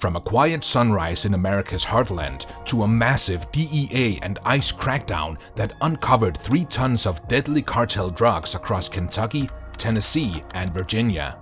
From a quiet sunrise in America's heartland to a massive DEA and ICE crackdown that uncovered 3 tons of deadly cartel drugs across Kentucky, Tennessee, and Virginia.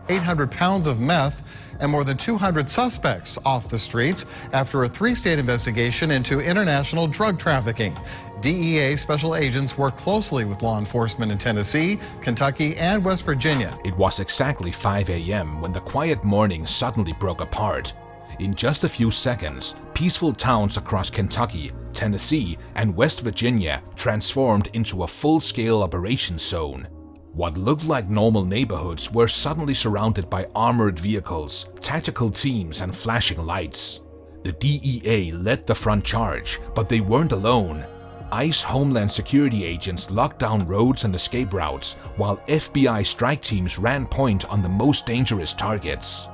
800 pounds of meth and more than 200 suspects off the streets after a 3-state investigation into international drug trafficking. DEA special agents work closely with law enforcement in Tennessee, Kentucky, and West Virginia. It was exactly 5 a.m. when the quiet morning suddenly broke apart. In just a few seconds, peaceful towns across Kentucky, Tennessee, and West Virginia transformed into a full-scale operations zone. What looked like normal neighborhoods were suddenly surrounded by armored vehicles, tactical teams, and flashing lights. The DEA led the front charge, but they weren't alone. ICE Homeland Security agents locked down roads and escape routes, while FBI strike teams ran point on the most dangerous targets.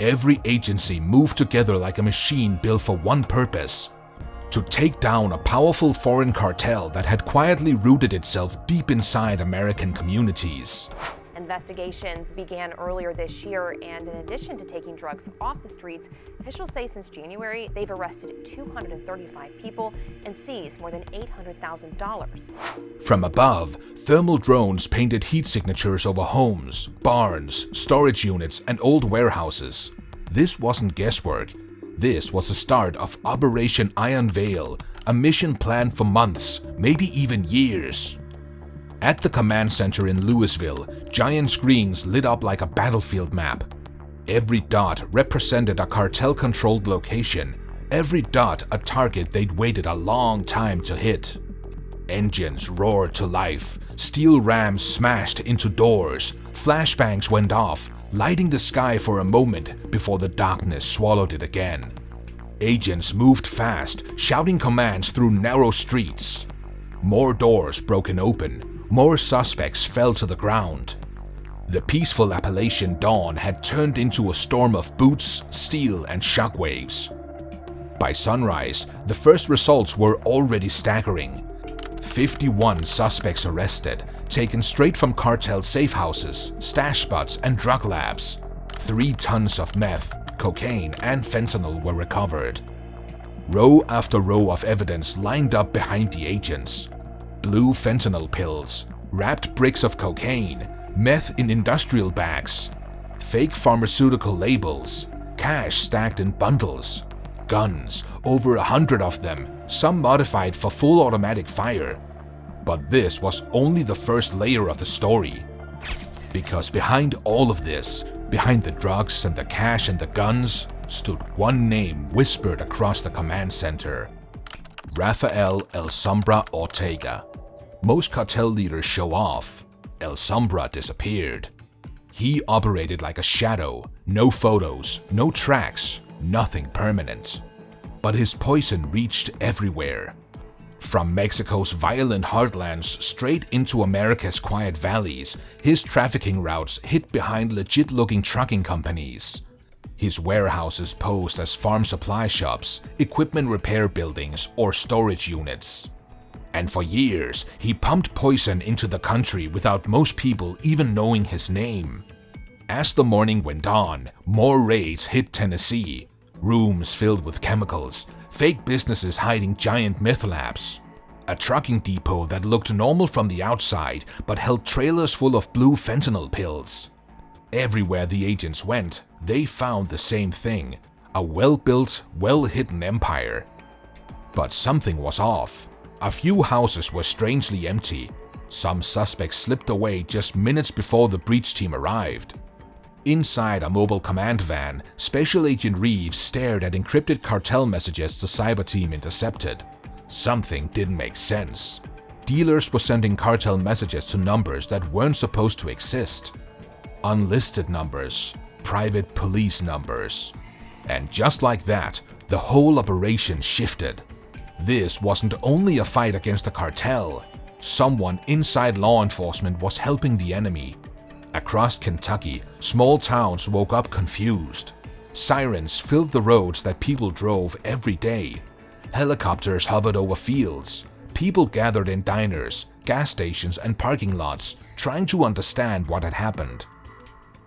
Every agency moved together like a machine built for one purpose: to take down a powerful foreign cartel that had quietly rooted itself deep inside American communities. Investigations began earlier this year, and in addition to taking drugs off the streets, officials say since January they've arrested 235 people and seized more than $800,000. From above, thermal drones painted heat signatures over homes, barns, storage units, and old warehouses. This wasn't guesswork. This was the start of Operation Iron Veil, a mission planned for months, maybe even years. At the command center in Louisville, giant screens lit up like a battlefield map. Every dot represented a cartel-controlled location, every dot a target they'd waited a long time to hit. Engines roared to life, steel rams smashed into doors, flashbangs went off, lighting the sky for a moment before the darkness swallowed it again. Agents moved fast, shouting commands through narrow streets. More doors broken open, more suspects fell to the ground. The peaceful Appalachian dawn had turned into a storm of boots, steel, and shockwaves. By sunrise, the first results were already staggering. 51 suspects arrested, taken straight from cartel safehouses, stash spots, and drug labs. 3 tons of meth, cocaine, and fentanyl were recovered. Row after row of evidence lined up behind the agents. Blue fentanyl pills, wrapped bricks of cocaine, meth in industrial bags, fake pharmaceutical labels, cash stacked in bundles, guns, over 100 of them, some modified for full automatic fire. But this was only the first layer of the story. Because behind all of this, behind the drugs and the cash and the guns, stood one name whispered across the command center: Rafael El Sombra Ortega. Most cartel leaders show off. El Sombra disappeared. He operated like a shadow, no photos, no tracks, nothing permanent. But his poison reached everywhere. From Mexico's violent heartlands straight into America's quiet valleys, his trafficking routes hid behind legit-looking trucking companies. His warehouses posed as farm supply shops, equipment repair buildings, or storage units. And for years, he pumped poison into the country without most people even knowing his name. As the morning went on, more raids hit Tennessee. Rooms filled with chemicals, fake businesses hiding giant meth labs, a trucking depot that looked normal from the outside but held trailers full of blue fentanyl pills. Everywhere the agents went, they found the same thing: a well-built, well-hidden empire. But something was off. A few houses were strangely empty. Some suspects slipped away just minutes before the breach team arrived. Inside a mobile command van, Special Agent Reeves stared at encrypted cartel messages the cyber team intercepted. Something didn't make sense. Dealers were sending cartel messages to numbers that weren't supposed to exist. Unlisted numbers, private police numbers. And just like that, the whole operation shifted. This wasn't only a fight against a cartel. Someone inside law enforcement was helping the enemy. Across Kentucky, small towns woke up confused. Sirens filled the roads that people drove every day. Helicopters hovered over fields. People gathered in diners, gas stations, and parking lots, trying to understand what had happened.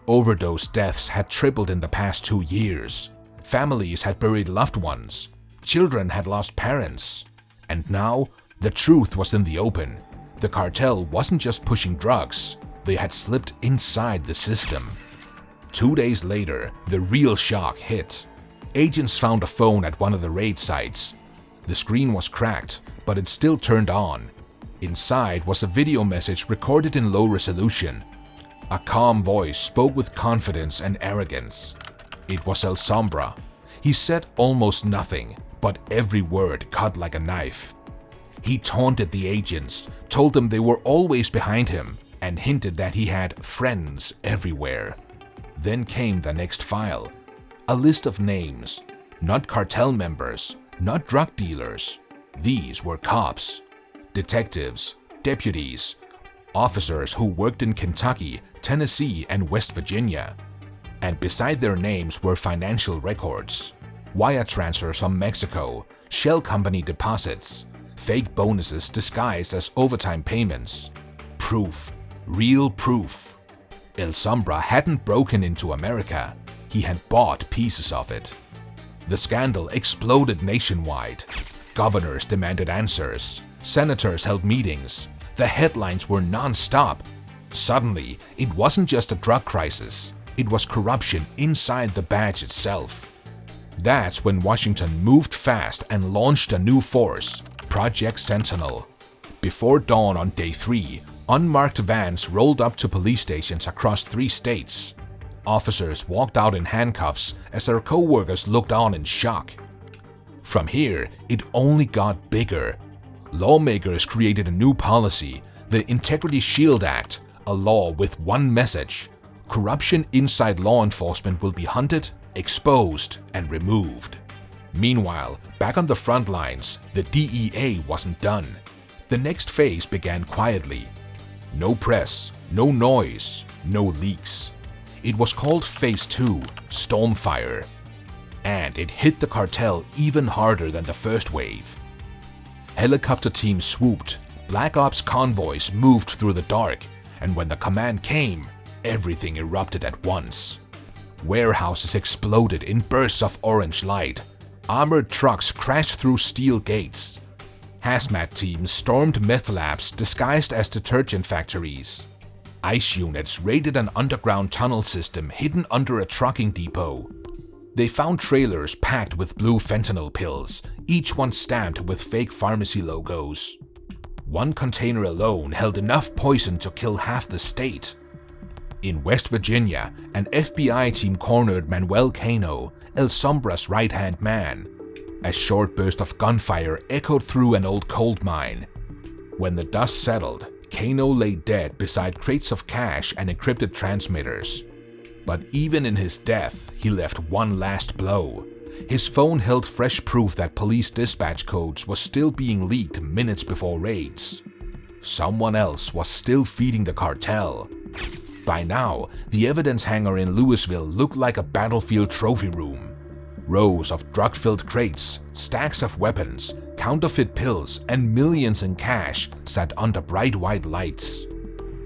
Overdose deaths had tripled in the past 2 years. Families had buried loved ones. Children had lost parents. And now, the truth was in the open. The cartel wasn't just pushing drugs, they had slipped inside the system. 2 days later, the real shock hit. Agents found a phone at one of the raid sites. The screen was cracked, but it still turned on. Inside was a video message recorded in low resolution. A calm voice spoke with confidence and arrogance. It was El Sombra. He said almost nothing, but every word cut like a knife. He taunted the agents, told them they were always behind him, and hinted that he had friends everywhere. Then came the next file. A list of names. Not cartel members, not drug dealers. These were cops, detectives, deputies, officers who worked in Kentucky, Tennessee, and West Virginia. And beside their names were financial records. Wire transfers from Mexico, shell company deposits, fake bonuses disguised as overtime payments. Proof. Real proof. El Sombra hadn't broken into America. He had bought pieces of it. The scandal exploded nationwide. Governors demanded answers. Senators held meetings. The headlines were non-stop. Suddenly, it wasn't just a drug crisis. It was corruption inside the badge itself. That's when Washington moved fast and launched a new force, Project Sentinel. Before dawn on day 3, unmarked vans rolled up to police stations across 3 states. Officers walked out in handcuffs as their co-workers looked on in shock. From here, it only got bigger. Lawmakers created a new policy, the Integrity Shield Act, a law with one message: corruption inside law enforcement will be hunted, exposed, and removed. Meanwhile, back on the front lines, the DEA wasn't done. The next phase began quietly. No press, no noise, no leaks. It was called Phase 2, Stormfire. And it hit the cartel even harder than the first wave. Helicopter teams swooped, Black Ops convoys moved through the dark, and when the command came, everything erupted at once. Warehouses exploded in bursts of orange light. Armored trucks crashed through steel gates. Hazmat teams stormed meth labs disguised as detergent factories. ICE units raided an underground tunnel system hidden under a trucking depot. They found trailers packed with blue fentanyl pills, each one stamped with fake pharmacy logos. One container alone held enough poison to kill half the state. In West Virginia, an FBI team cornered Manuel Cano, El Sombra's right-hand man. A short burst of gunfire echoed through an old coal mine. When the dust settled, Cano lay dead beside crates of cash and encrypted transmitters. But even in his death, he left one last blow. His phone held fresh proof that police dispatch codes were still being leaked minutes before raids. Someone else was still feeding the cartel. By now, the evidence hangar in Louisville looked like a battlefield trophy room. Rows of drug-filled crates, stacks of weapons, counterfeit pills, and millions in cash sat under bright white lights.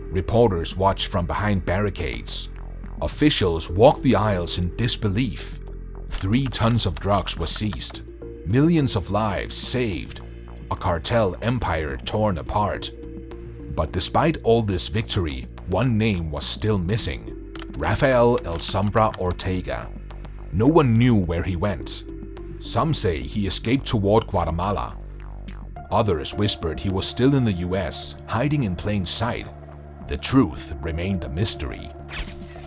Reporters watched from behind barricades. Officials walked the aisles in disbelief. 3 tons of drugs were seized. Millions of lives saved. A cartel empire torn apart. But despite all this victory, one name was still missing: Rafael El Sombra Ortega. No one knew where he went. Some say he escaped toward Guatemala. Others whispered he was still in the US, hiding in plain sight. The truth remained a mystery.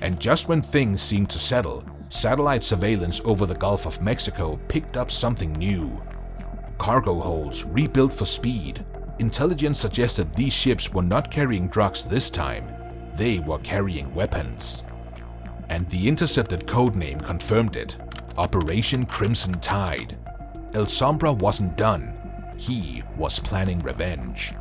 And just when things seemed to settle, satellite surveillance over the Gulf of Mexico picked up something new. Cargo holds rebuilt for speed. Intelligence suggested these ships were not carrying drugs this time. They were carrying weapons. And the intercepted codename confirmed it: Operation Crimson Tide. El Sombra wasn't done. He was planning revenge.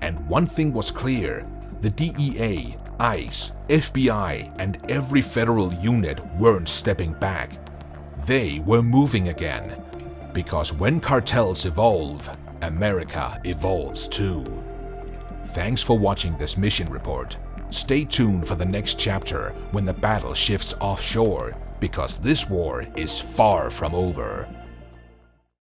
And one thing was clear: the DEA, ICE, FBI, and every federal unit weren't stepping back. They were moving again. Because when cartels evolve, America evolves too. Thanks for watching this mission report. Stay tuned for the next chapter when the battle shifts offshore, because this war is far from over.